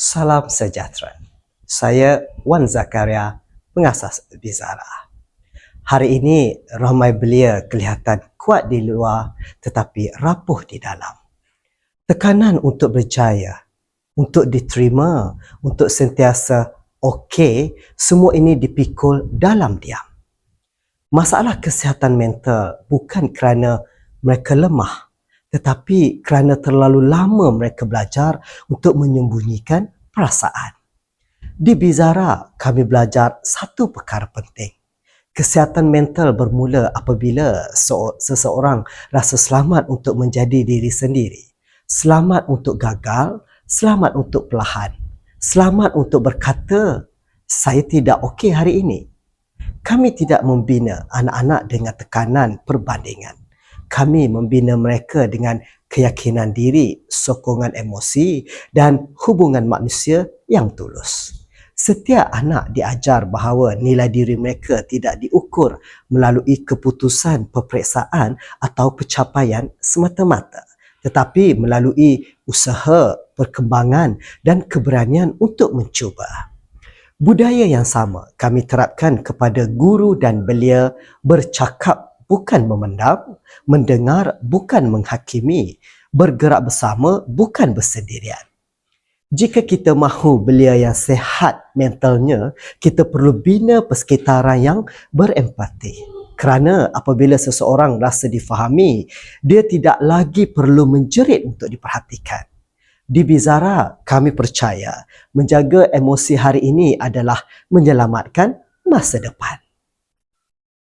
Salam sejahtera. Saya Wan Zakaria, pengasas Bizarra. Hari ini ramai belia kelihatan kuat di luar tetapi rapuh di dalam. Tekanan untuk berjaya, untuk diterima, untuk sentiasa okey, semua ini dipikul dalam diam. Masalah kesihatan mental bukan kerana mereka lemah, tetapi kerana terlalu lama mereka belajar untuk menyembunyikan perasaan. Di Bizarra, kami belajar satu perkara penting. Kesihatan mental bermula apabila seseorang rasa selamat untuk menjadi diri sendiri. Selamat untuk gagal, selamat untuk perlahan. Selamat untuk berkata, saya tidak okey hari ini. Kami tidak membina anak-anak dengan tekanan perbandingan. Kami membina mereka dengan keyakinan diri, sokongan emosi dan hubungan manusia yang tulus. Setiap anak diajar bahawa nilai diri mereka tidak diukur melalui keputusan peperiksaan atau pencapaian semata-mata, tetapi melalui usaha, perkembangan dan keberanian untuk mencuba. Budaya yang sama kami terapkan kepada guru dan belia, bercakap bukan memendam, mendengar bukan menghakimi, bergerak bersama bukan bersendirian. Jika kita mahu belia yang sihat mentalnya, kita perlu bina persekitaran yang berempati. Kerana apabila seseorang rasa difahami, dia tidak lagi perlu menjerit untuk diperhatikan. Di Bizarra, kami percaya menjaga emosi hari ini adalah menyelamatkan masa depan.